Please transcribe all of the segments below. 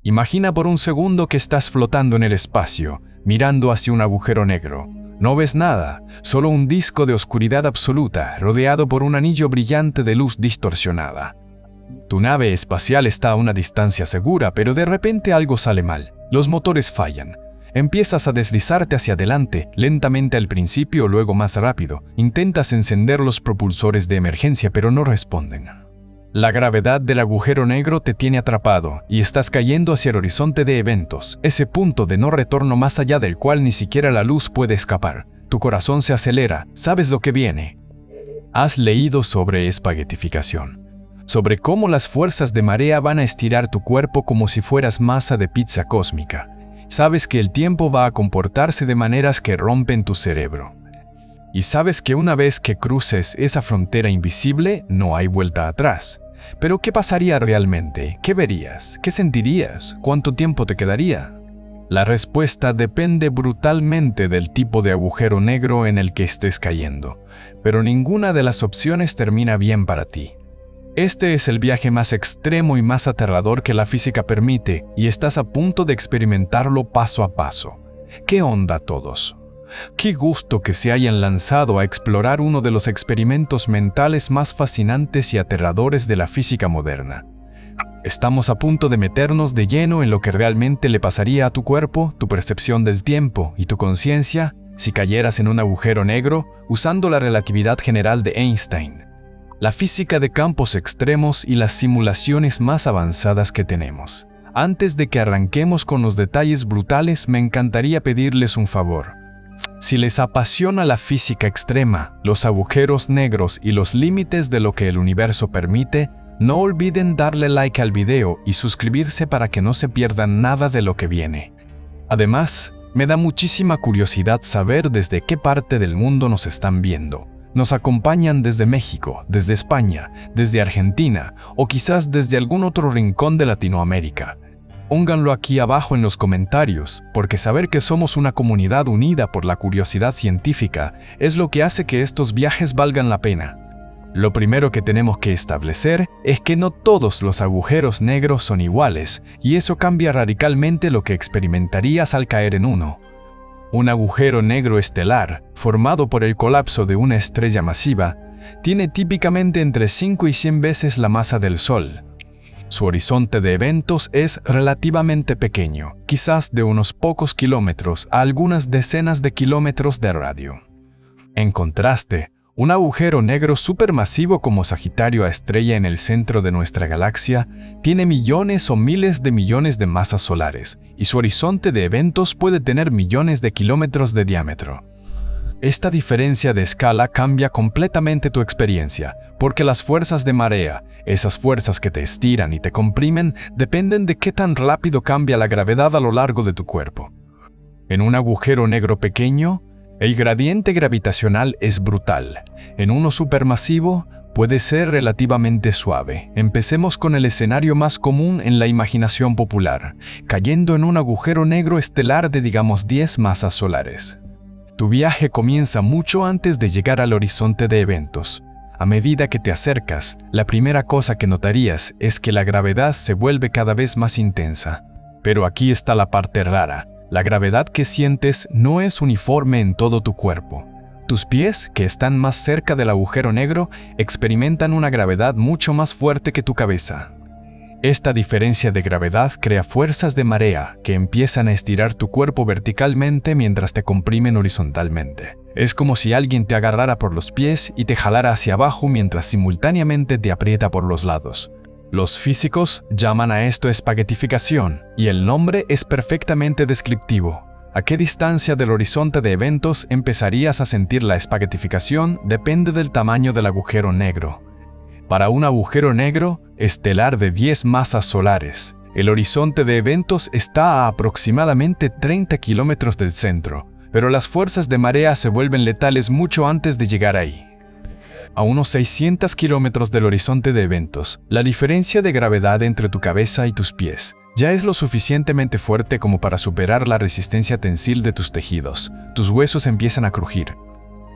Imagina por un segundo que estás flotando en el espacio, mirando hacia un agujero negro. No ves nada, solo un disco de oscuridad absoluta, rodeado por un anillo brillante de luz distorsionada. Tu nave espacial está a una distancia segura, pero de repente algo sale mal. Los motores fallan. Empiezas a deslizarte hacia adelante, lentamente al principio, luego más rápido. Intentas encender los propulsores de emergencia, pero no responden. La gravedad del agujero negro te tiene atrapado y estás cayendo hacia el horizonte de eventos, ese punto de no retorno más allá del cual ni siquiera la luz puede escapar. Tu corazón se acelera, sabes lo que viene. Has leído sobre espaguetificación, sobre cómo las fuerzas de marea van a estirar tu cuerpo como si fueras masa de pizza cósmica. Sabes que el tiempo va a comportarse de maneras que rompen tu cerebro. Y sabes que una vez que cruces esa frontera invisible, no hay vuelta atrás. Pero ¿qué pasaría realmente? ¿Qué verías? ¿Qué sentirías? ¿Cuánto tiempo te quedaría? La respuesta depende brutalmente del tipo de agujero negro en el que estés cayendo, pero ninguna de las opciones termina bien para ti. Este es el viaje más extremo y más aterrador que la física permite, y estás a punto de experimentarlo paso a paso. ¿Qué onda todos? Qué gusto que se hayan lanzado a explorar uno de los experimentos mentales más fascinantes y aterradores de la física moderna. Estamos a punto de meternos de lleno en lo que realmente le pasaría a tu cuerpo, tu percepción del tiempo y tu conciencia si cayeras en un agujero negro usando la relatividad general de Einstein, la física de campos extremos y las simulaciones más avanzadas que tenemos. Antes de que arranquemos con los detalles brutales, me encantaría pedirles un favor. Si les apasiona la física extrema, los agujeros negros y los límites de lo que el universo permite, no olviden darle like al video y suscribirse para que no se pierdan nada de lo que viene. Además, me da muchísima curiosidad saber desde qué parte del mundo nos están viendo. Nos acompañan desde México, desde España, desde Argentina o quizás desde algún otro rincón de Latinoamérica. Pónganlo aquí abajo en los comentarios, porque saber que somos una comunidad unida por la curiosidad científica es lo que hace que estos viajes valgan la pena. Lo primero que tenemos que establecer es que no todos los agujeros negros son iguales, y eso cambia radicalmente lo que experimentarías al caer en uno. Un agujero negro estelar, formado por el colapso de una estrella masiva, tiene típicamente entre 5 y 100 veces la masa del Sol. Su horizonte de eventos es relativamente pequeño, quizás de unos pocos kilómetros a algunas decenas de kilómetros de radio. En contraste, un agujero negro supermasivo como Sagitario A estrella en el centro de nuestra galaxia tiene millones o miles de millones de masas solares, y su horizonte de eventos puede tener millones de kilómetros de diámetro. Esta diferencia de escala cambia completamente tu experiencia, porque las fuerzas de marea, esas fuerzas que te estiran y te comprimen, dependen de qué tan rápido cambia la gravedad a lo largo de tu cuerpo. En un agujero negro pequeño, el gradiente gravitacional es brutal. En uno supermasivo, puede ser relativamente suave. Empecemos con el escenario más común en la imaginación popular, cayendo en un agujero negro estelar de digamos 10 masas solares. Tu viaje comienza mucho antes de llegar al horizonte de eventos. A medida que te acercas, la primera cosa que notarías es que la gravedad se vuelve cada vez más intensa. Pero aquí está la parte rara. La gravedad que sientes no es uniforme en todo tu cuerpo. Tus pies, que están más cerca del agujero negro, experimentan una gravedad mucho más fuerte que tu cabeza. Esta diferencia de gravedad crea fuerzas de marea que empiezan a estirar tu cuerpo verticalmente mientras te comprimen horizontalmente. Es como si alguien te agarrara por los pies y te jalara hacia abajo mientras simultáneamente te aprieta por los lados. Los físicos llaman a esto espaguetificación, y el nombre es perfectamente descriptivo. ¿A qué distancia del horizonte de eventos empezarías a sentir la espaguetificación? Depende del tamaño del agujero negro. Para un agujero negro estelar de 10 masas solares, el horizonte de eventos está a aproximadamente 30 kilómetros del centro, pero las fuerzas de marea se vuelven letales mucho antes de llegar ahí. A unos 600 kilómetros del horizonte de eventos, la diferencia de gravedad entre tu cabeza y tus pies ya es lo suficientemente fuerte como para superar la resistencia tensil de tus tejidos. Tus huesos empiezan a crujir.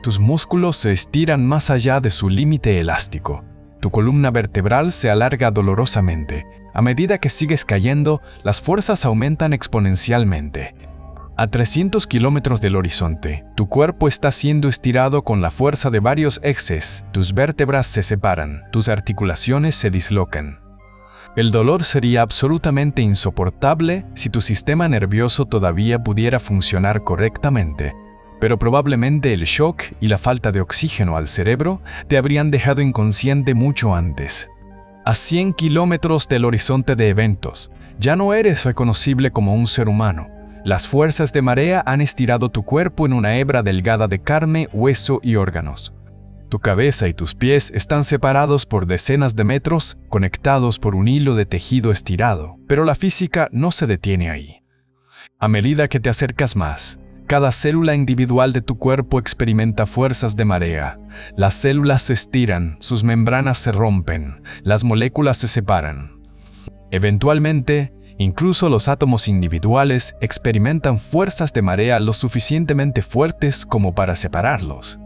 Tus músculos se estiran más allá de su límite elástico. Tu columna vertebral se alarga dolorosamente. A medida que sigues cayendo, las fuerzas aumentan exponencialmente. A 300 kilómetros del horizonte, tu cuerpo está siendo estirado con la fuerza de varios ejes. Tus vértebras se separan, tus articulaciones se dislocan. El dolor sería absolutamente insoportable si tu sistema nervioso todavía pudiera funcionar correctamente, pero probablemente el shock y la falta de oxígeno al cerebro te habrían dejado inconsciente mucho antes. A 100 kilómetros del horizonte de eventos, ya no eres reconocible como un ser humano. Las fuerzas de marea han estirado tu cuerpo en una hebra delgada de carne, hueso y órganos. Tu cabeza y tus pies están separados por decenas de metros, conectados por un hilo de tejido estirado, pero la física no se detiene ahí. A medida que te acercas más, cada célula individual de tu cuerpo experimenta fuerzas de marea. Las células se estiran, sus membranas se rompen, las moléculas se separan. Eventualmente, incluso los átomos individuales experimentan fuerzas de marea lo suficientemente fuertes como para separarlos.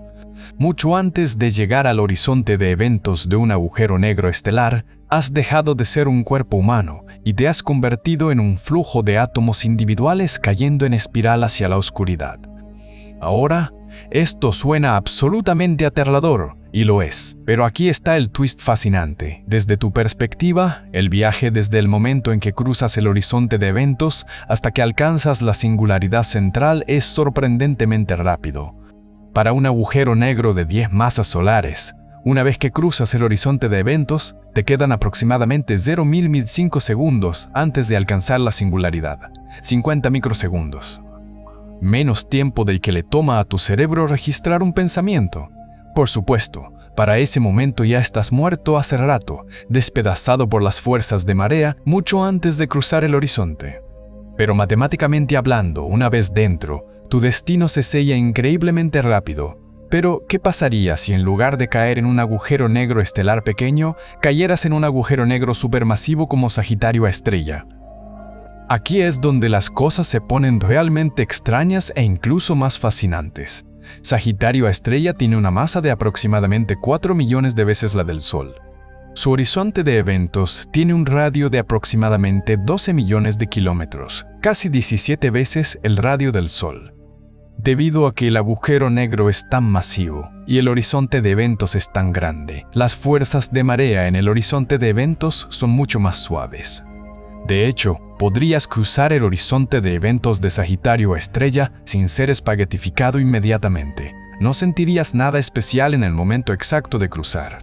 Mucho antes de llegar al horizonte de eventos de un agujero negro estelar, has dejado de ser un cuerpo humano y te has convertido en un flujo de átomos individuales cayendo en espiral hacia la oscuridad. Ahora, esto suena absolutamente aterrador, y lo es, pero aquí está el twist fascinante. Desde tu perspectiva, el viaje desde el momento en que cruzas el horizonte de eventos hasta que alcanzas la singularidad central es sorprendentemente rápido. Para un agujero negro de 10 masas solares, una vez que cruzas el horizonte de eventos, te quedan aproximadamente 0,005 segundos antes de alcanzar la singularidad, 50 microsegundos. Menos tiempo del que le toma a tu cerebro registrar un pensamiento. Por supuesto, para ese momento ya estás muerto hace rato, despedazado por las fuerzas de marea mucho antes de cruzar el horizonte. Pero matemáticamente hablando, una vez dentro, tu destino se sella increíblemente rápido. Pero, ¿qué pasaría si en lugar de caer en un agujero negro estelar pequeño, cayeras en un agujero negro supermasivo como Sagitario A estrella? Aquí es donde las cosas se ponen realmente extrañas e incluso más fascinantes. Sagitario A estrella tiene una masa de aproximadamente 4 millones de veces la del Sol. Su horizonte de eventos tiene un radio de aproximadamente 12 millones de kilómetros, casi 17 veces el radio del Sol. Debido a que el agujero negro es tan masivo y el horizonte de eventos es tan grande, las fuerzas de marea en el horizonte de eventos son mucho más suaves. De hecho, podrías cruzar el horizonte de eventos de Sagitario A estrella sin ser espaguetificado inmediatamente. No sentirías nada especial en el momento exacto de cruzar.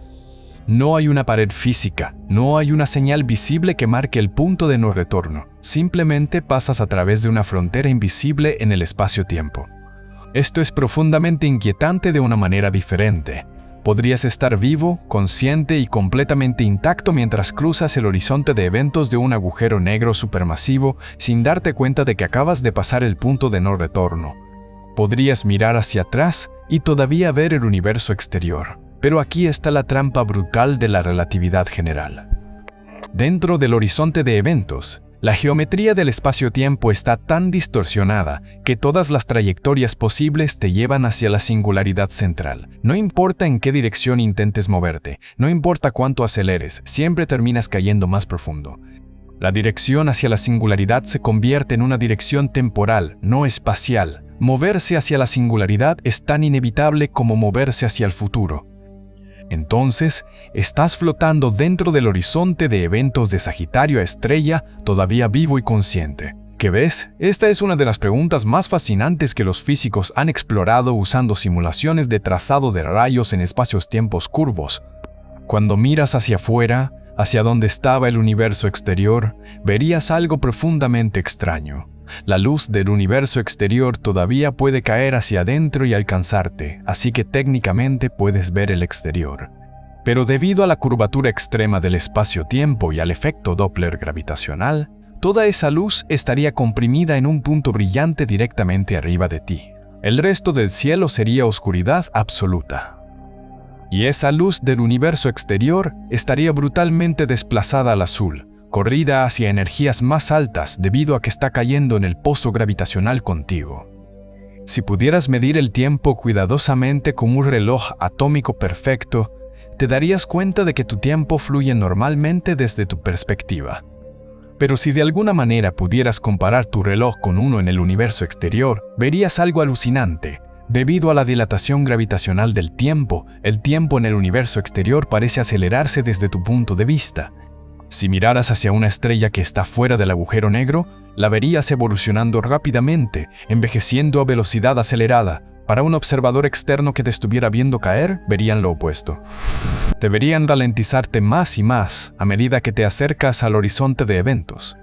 No hay una pared física, no hay una señal visible que marque el punto de no retorno. Simplemente pasas a través de una frontera invisible en el espacio-tiempo. Esto es profundamente inquietante de una manera diferente. Podrías estar vivo, consciente y completamente intacto mientras cruzas el horizonte de eventos de un agujero negro supermasivo sin darte cuenta de que acabas de pasar el punto de no retorno. Podrías mirar hacia atrás y todavía ver el universo exterior. Pero aquí está la trampa brutal de la relatividad general. Dentro del horizonte de eventos, la geometría del espacio-tiempo está tan distorsionada que todas las trayectorias posibles te llevan hacia la singularidad central. No importa en qué dirección intentes moverte, no importa cuánto aceleres, siempre terminas cayendo más profundo. La dirección hacia la singularidad se convierte en una dirección temporal, no espacial. Moverse hacia la singularidad es tan inevitable como moverse hacia el futuro. Entonces, estás flotando dentro del horizonte de eventos de Sagitario A estrella, todavía vivo y consciente. ¿Qué ves? Esta es una de las preguntas más fascinantes que los físicos han explorado usando simulaciones de trazado de rayos en espacios-tiempos curvos. Cuando miras hacia afuera, hacia donde estaba el universo exterior, verías algo profundamente extraño. La luz del universo exterior todavía puede caer hacia adentro y alcanzarte, así que técnicamente puedes ver el exterior. Pero debido a la curvatura extrema del espacio-tiempo y al efecto Doppler gravitacional, toda esa luz estaría comprimida en un punto brillante directamente arriba de ti. El resto del cielo sería oscuridad absoluta. Y esa luz del universo exterior estaría brutalmente desplazada al azul, corrida hacia energías más altas debido a que está cayendo en el pozo gravitacional contigo. Si pudieras medir el tiempo cuidadosamente como un reloj atómico perfecto, te darías cuenta de que tu tiempo fluye normalmente desde tu perspectiva. Pero si de alguna manera pudieras comparar tu reloj con uno en el universo exterior, verías algo alucinante. Debido a la dilatación gravitacional del tiempo, el tiempo en el universo exterior parece acelerarse desde tu punto de vista. Si miraras hacia una estrella que está fuera del agujero negro, la verías evolucionando rápidamente, envejeciendo a velocidad acelerada. Para un observador externo que te estuviera viendo caer, verían lo opuesto. Te verían ralentizarte más y más a medida que te acercas al horizonte de eventos.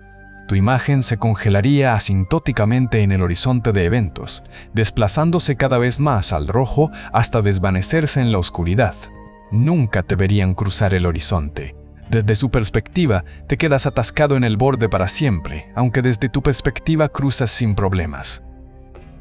Tu imagen se congelaría asintóticamente en el horizonte de eventos, desplazándose cada vez más al rojo hasta desvanecerse en la oscuridad. Nunca te verían cruzar el horizonte. Desde su perspectiva, te quedas atascado en el borde para siempre, aunque desde tu perspectiva cruzas sin problemas.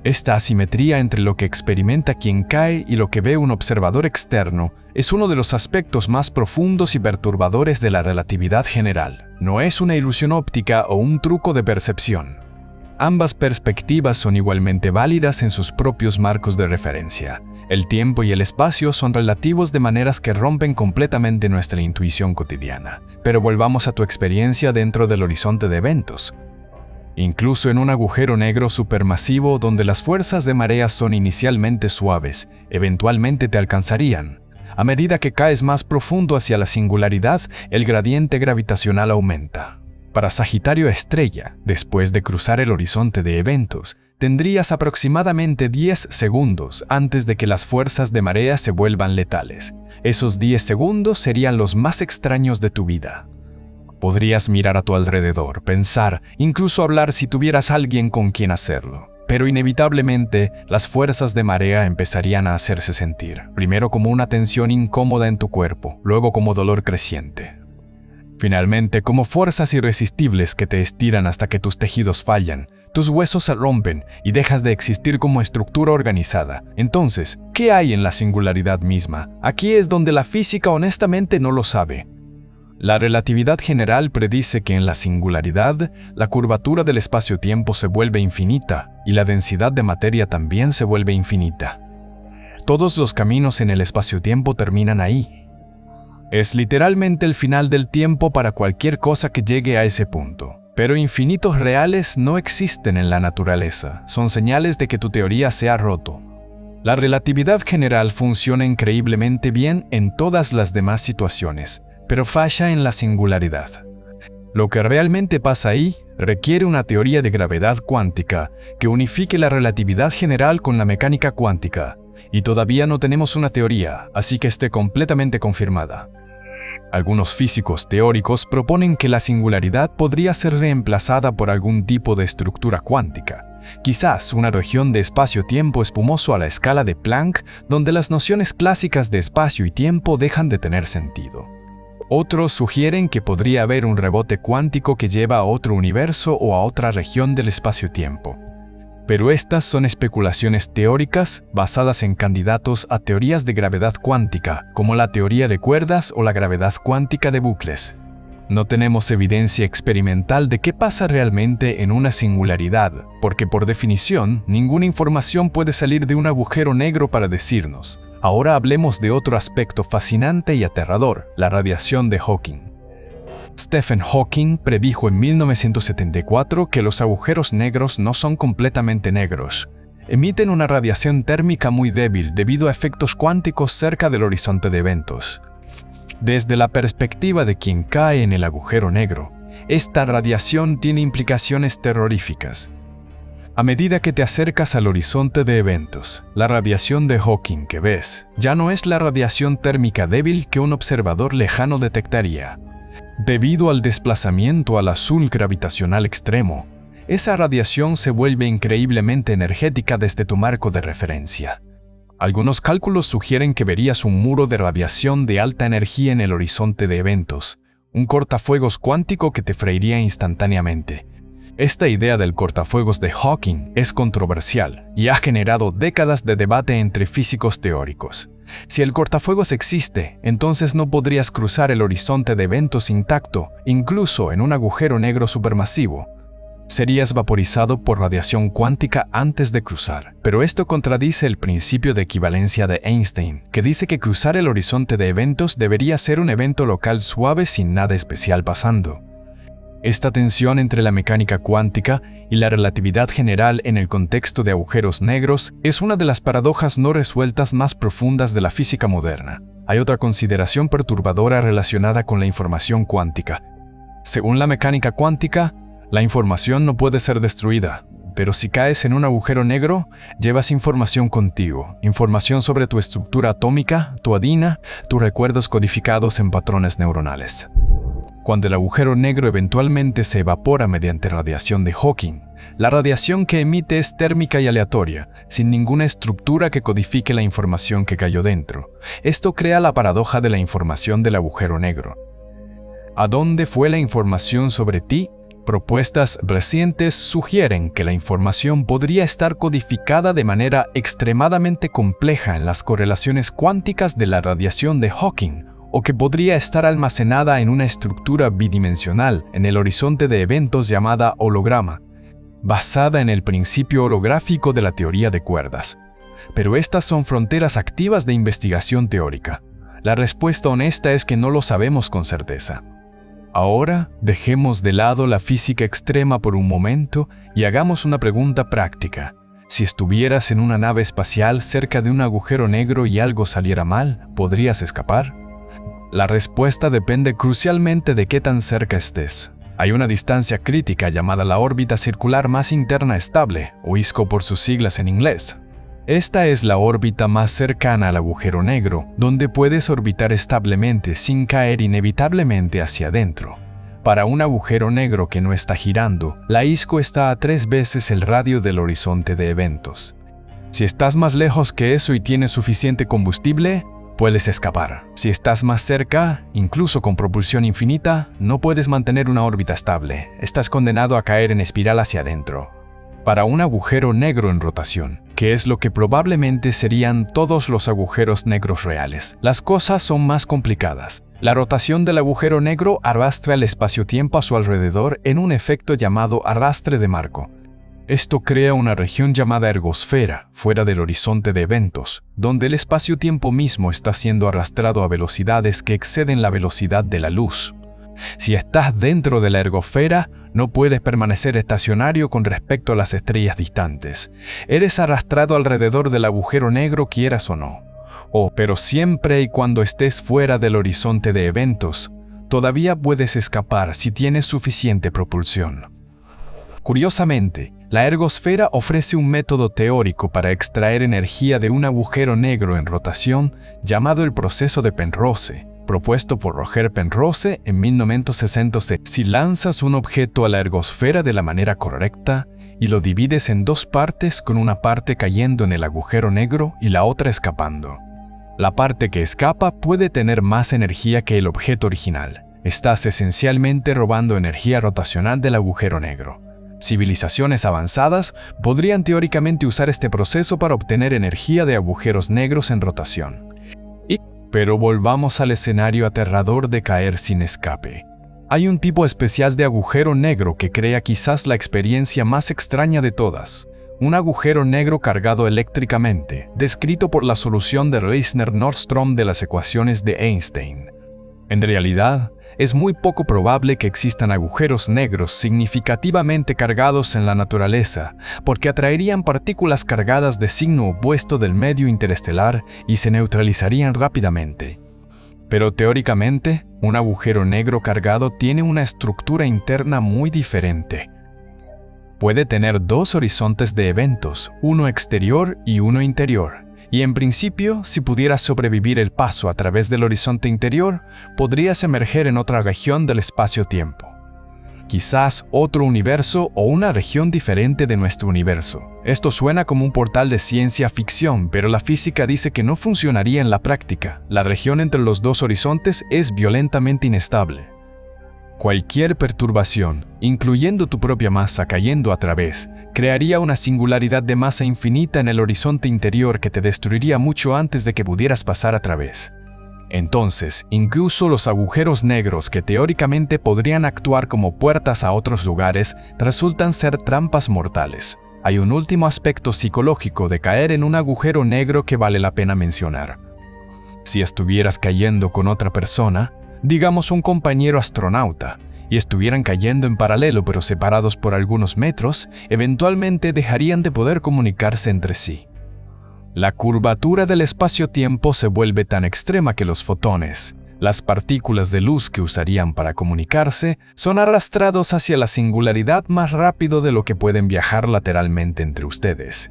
Esta asimetría entre lo que experimenta quien cae y lo que ve un observador externo es uno de los aspectos más profundos y perturbadores de la relatividad general. No es una ilusión óptica o un truco de percepción. Ambas perspectivas son igualmente válidas en sus propios marcos de referencia. El tiempo y el espacio son relativos de maneras que rompen completamente nuestra intuición cotidiana. Pero volvamos a tu experiencia dentro del horizonte de eventos. Incluso en un agujero negro supermasivo donde las fuerzas de marea son inicialmente suaves, eventualmente te alcanzarían. A medida que caes más profundo hacia la singularidad, el gradiente gravitacional aumenta. Para Sagitario Estrella, después de cruzar el horizonte de eventos, tendrías aproximadamente 10 segundos antes de que las fuerzas de marea se vuelvan letales. Esos 10 segundos serían los más extraños de tu vida. Podrías mirar a tu alrededor, pensar, incluso hablar si tuvieras alguien con quien hacerlo. Pero inevitablemente, las fuerzas de marea empezarían a hacerse sentir, primero como una tensión incómoda en tu cuerpo, luego como dolor creciente. Finalmente, como fuerzas irresistibles que te estiran hasta que tus tejidos fallan, tus huesos se rompen y dejas de existir como estructura organizada. Entonces, ¿qué hay en la singularidad misma? Aquí es donde la física honestamente no lo sabe. La relatividad general predice que en la singularidad, la curvatura del espacio-tiempo se vuelve infinita y la densidad de materia también se vuelve infinita. Todos los caminos en el espacio-tiempo terminan ahí. Es literalmente el final del tiempo para cualquier cosa que llegue a ese punto. Pero infinitos reales no existen en la naturaleza, son señales de que tu teoría se ha roto. La relatividad general funciona increíblemente bien en todas las demás situaciones, pero falla en la singularidad. Lo que realmente pasa ahí requiere una teoría de gravedad cuántica que unifique la relatividad general con la mecánica cuántica, y todavía no tenemos una teoría, así que esté completamente confirmada. Algunos físicos teóricos proponen que la singularidad podría ser reemplazada por algún tipo de estructura cuántica, quizás una región de espacio-tiempo espumoso a la escala de Planck, donde las nociones clásicas de espacio y tiempo dejan de tener sentido. Otros sugieren que podría haber un rebote cuántico que lleva a otro universo o a otra región del espacio-tiempo. Pero estas son especulaciones teóricas basadas en candidatos a teorías de gravedad cuántica, como la teoría de cuerdas o la gravedad cuántica de bucles. No tenemos evidencia experimental de qué pasa realmente en una singularidad, porque por definición, ninguna información puede salir de un agujero negro para decirnos. Ahora hablemos de otro aspecto fascinante y aterrador, la radiación de Hawking. Stephen Hawking predijo en 1974 que los agujeros negros no son completamente negros. Emiten una radiación térmica muy débil debido a efectos cuánticos cerca del horizonte de eventos. Desde la perspectiva de quien cae en el agujero negro, esta radiación tiene implicaciones terroríficas. A medida que te acercas al horizonte de eventos, la radiación de Hawking que ves ya no es la radiación térmica débil que un observador lejano detectaría. Debido al desplazamiento al azul gravitacional extremo, esa radiación se vuelve increíblemente energética desde tu marco de referencia. Algunos cálculos sugieren que verías un muro de radiación de alta energía en el horizonte de eventos, un cortafuegos cuántico que te freiría instantáneamente. Esta idea del cortafuegos de Hawking es controversial y ha generado décadas de debate entre físicos teóricos. Si el cortafuegos existe, entonces no podrías cruzar el horizonte de eventos intacto, incluso en un agujero negro supermasivo. serías vaporizado por radiación cuántica antes de cruzar. Pero esto contradice el principio de equivalencia de Einstein, que dice que cruzar el horizonte de eventos debería ser un evento local suave sin nada especial pasando. Esta tensión entre la mecánica cuántica y la relatividad general en el contexto de agujeros negros es una de las paradojas no resueltas más profundas de la física moderna. Hay otra consideración perturbadora relacionada con la información cuántica. Según la mecánica cuántica, la información no puede ser destruida, pero si caes en un agujero negro, llevas información contigo, información sobre tu estructura atómica, tu ADN, tus recuerdos codificados en patrones neuronales. Cuando el agujero negro eventualmente se evapora mediante radiación de Hawking, la radiación que emite es térmica y aleatoria, sin ninguna estructura que codifique la información que cayó dentro. Esto crea la paradoja de la información del agujero negro. ¿A dónde fue la información sobre ti? Propuestas recientes sugieren que la información podría estar codificada de manera extremadamente compleja en las correlaciones cuánticas de la radiación de Hawking, o que podría estar almacenada en una estructura bidimensional en el horizonte de eventos llamada holograma, basada en el principio holográfico de la teoría de cuerdas. Pero estas son fronteras activas de investigación teórica. La respuesta honesta es que no lo sabemos con certeza. Ahora, dejemos de lado la física extrema por un momento y hagamos una pregunta práctica. Si estuvieras en una nave espacial cerca de un agujero negro y algo saliera mal, ¿podrías escapar? La respuesta depende crucialmente de qué tan cerca estés. Hay una distancia crítica llamada la órbita circular más interna estable, o ISCO por sus siglas en inglés. Esta es la órbita más cercana al agujero negro, donde puedes orbitar establemente sin caer inevitablemente hacia adentro. Para un agujero negro que no está girando, la ISCO está a 3 veces el radio del horizonte de eventos. Si estás más lejos que eso y tienes suficiente combustible, puedes escapar. Si estás más cerca, incluso con propulsión infinita, no puedes mantener una órbita estable. Estás condenado a caer en espiral hacia adentro. Para un agujero negro en rotación, que es lo que probablemente serían todos los agujeros negros reales, las cosas son más complicadas. La rotación del agujero negro arrastra el espacio-tiempo a su alrededor en un efecto llamado arrastre de marco. Esto crea una región llamada ergosfera, fuera del horizonte de eventos, donde el espacio-tiempo mismo está siendo arrastrado a velocidades que exceden la velocidad de la luz. Si estás dentro de la ergosfera, no puedes permanecer estacionario con respecto a las estrellas distantes. Eres arrastrado alrededor del agujero negro quieras o no. Pero siempre y cuando estés fuera del horizonte de eventos, todavía puedes escapar si tienes suficiente propulsión. Curiosamente, la ergosfera ofrece un método teórico para extraer energía de un agujero negro en rotación llamado el proceso de Penrose, propuesto por Roger Penrose en 1966. Si lanzas un objeto a la ergosfera de la manera correcta y lo divides en 2 partes con una parte cayendo en el agujero negro y la otra escapando. La parte que escapa puede tener más energía que el objeto original. Estás esencialmente robando energía rotacional del agujero negro. Civilizaciones avanzadas podrían teóricamente usar este proceso para obtener energía de agujeros negros en rotación. Pero volvamos al escenario aterrador de caer sin escape. Hay un tipo especial de agujero negro que crea quizás la experiencia más extraña de todas. Un agujero negro cargado eléctricamente, descrito por la solución de Reisner-Nordström de las ecuaciones de Einstein. En realidad, es muy poco probable que existan agujeros negros significativamente cargados en la naturaleza, porque atraerían partículas cargadas de signo opuesto del medio interestelar y se neutralizarían rápidamente. Pero teóricamente, un agujero negro cargado tiene una estructura interna muy diferente. Puede tener 2 horizontes de eventos, uno exterior y uno interior. Y en principio, si pudieras sobrevivir el paso a través del horizonte interior, podrías emerger en otra región del espacio-tiempo. Quizás otro universo o una región diferente de nuestro universo. Esto suena como un portal de ciencia ficción, pero la física dice que no funcionaría en la práctica. La región entre los 2 horizontes es violentamente inestable. Cualquier perturbación, incluyendo tu propia masa cayendo a través, crearía una singularidad de masa infinita en el horizonte interior que te destruiría mucho antes de que pudieras pasar a través. Entonces, incluso los agujeros negros que teóricamente podrían actuar como puertas a otros lugares, resultan ser trampas mortales. Hay un último aspecto psicológico de caer en un agujero negro que vale la pena mencionar. Si estuvieras cayendo con otra persona, digamos un compañero astronauta, y estuvieran cayendo en paralelo pero separados por algunos metros, eventualmente dejarían de poder comunicarse entre sí. La curvatura del espacio-tiempo se vuelve tan extrema que los fotones, las partículas de luz que usarían para comunicarse, son arrastrados hacia la singularidad más rápido de lo que pueden viajar lateralmente entre ustedes.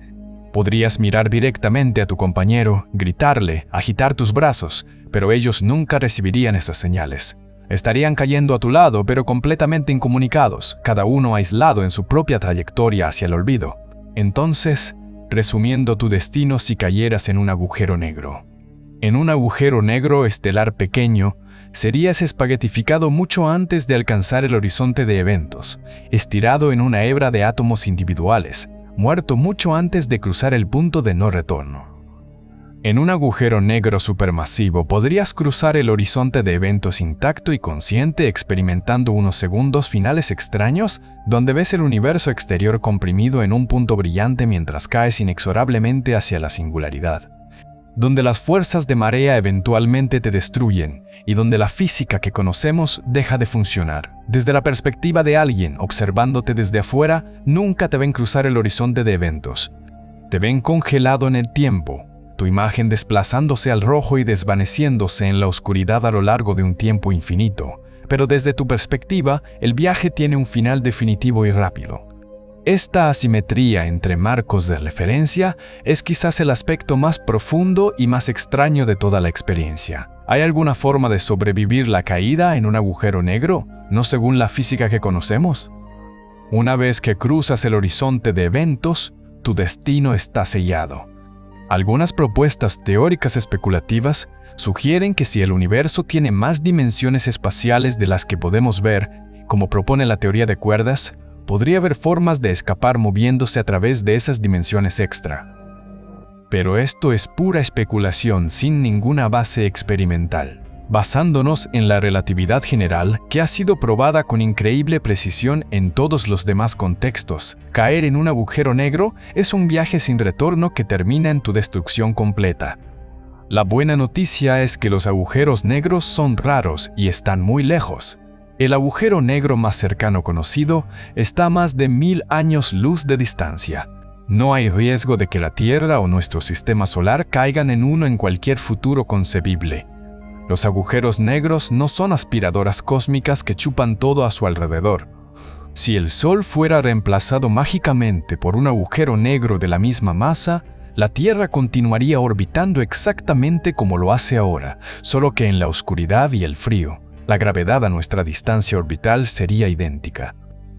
Podrías mirar directamente a tu compañero, gritarle, agitar tus brazos, pero ellos nunca recibirían esas señales. Estarían cayendo a tu lado, pero completamente incomunicados, cada uno aislado en su propia trayectoria hacia el olvido. Entonces, resumiendo tu destino si cayeras en un agujero negro. En un agujero negro estelar pequeño, serías espaguetificado mucho antes de alcanzar el horizonte de eventos, estirado en una hebra de átomos individuales, muerto mucho antes de cruzar el punto de no retorno. En un agujero negro supermasivo podrías cruzar el horizonte de eventos intacto y consciente experimentando unos segundos finales extraños donde ves el universo exterior comprimido en un punto brillante mientras caes inexorablemente hacia la singularidad, donde las fuerzas de marea eventualmente te destruyen y donde la física que conocemos deja de funcionar. Desde la perspectiva de alguien observándote desde afuera, nunca te ven cruzar el horizonte de eventos. Te ven congelado en el tiempo, tu imagen desplazándose al rojo y desvaneciéndose en la oscuridad a lo largo de un tiempo infinito. Pero desde tu perspectiva, el viaje tiene un final definitivo y rápido. Esta asimetría entre marcos de referencia es quizás el aspecto más profundo y más extraño de toda la experiencia. ¿Hay alguna forma de sobrevivir la caída en un agujero negro, no según la física que conocemos? Una vez que cruzas el horizonte de eventos, tu destino está sellado. Algunas propuestas teóricas especulativas sugieren que si el universo tiene más dimensiones espaciales de las que podemos ver, como propone la teoría de cuerdas, podría haber formas de escapar moviéndose a través de esas dimensiones extra. Pero esto es pura especulación sin ninguna base experimental. Basándonos en la relatividad general, que ha sido probada con increíble precisión en todos los demás contextos, caer en un agujero negro es un viaje sin retorno que termina en tu destrucción completa. La buena noticia es que los agujeros negros son raros y están muy lejos. El agujero negro más cercano conocido está a más de 1000 años luz de distancia. No hay riesgo de que la Tierra o nuestro sistema solar caigan en uno en cualquier futuro concebible. Los agujeros negros no son aspiradoras cósmicas que chupan todo a su alrededor. Si el Sol fuera reemplazado mágicamente por un agujero negro de la misma masa, la Tierra continuaría orbitando exactamente como lo hace ahora, solo que en la oscuridad y el frío. La gravedad a nuestra distancia orbital sería idéntica.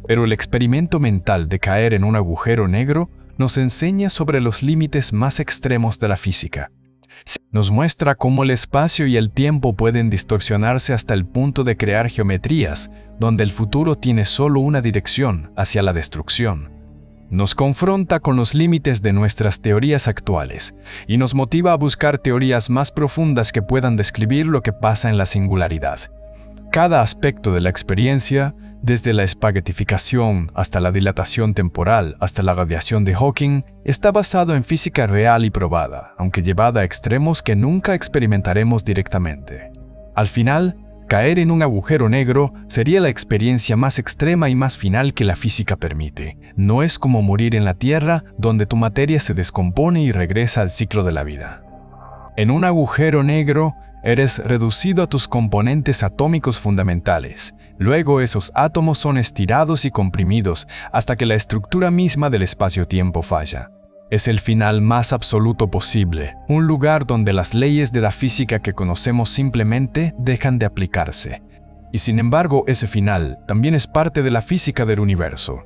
Pero el experimento mental de caer en un agujero negro nos enseña sobre los límites más extremos de la física. Nos muestra cómo el espacio y el tiempo pueden distorsionarse hasta el punto de crear geometrías, donde el futuro tiene solo una dirección, hacia la destrucción. Nos confronta con los límites de nuestras teorías actuales y nos motiva a buscar teorías más profundas que puedan describir lo que pasa en la singularidad. Cada aspecto de la experiencia, desde la espaguetificación hasta la dilatación temporal hasta la radiación de Hawking, está basado en física real y probada, aunque llevada a extremos que nunca experimentaremos directamente. Al final, caer en un agujero negro sería la experiencia más extrema y más final que la física permite. No es como morir en la Tierra, donde tu materia se descompone y regresa al ciclo de la vida. En un agujero negro, eres reducido a tus componentes atómicos fundamentales. Luego esos átomos son estirados y comprimidos hasta que la estructura misma del espacio-tiempo falla. Es el final más absoluto posible, un lugar donde las leyes de la física que conocemos simplemente dejan de aplicarse. Y sin embargo, ese final también es parte de la física del universo.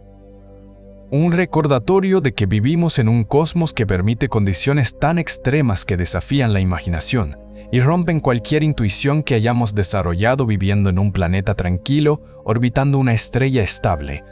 Un recordatorio de que vivimos en un cosmos que permite condiciones tan extremas que desafían la imaginación y rompen cualquier intuición que hayamos desarrollado viviendo en un planeta tranquilo, orbitando una estrella estable.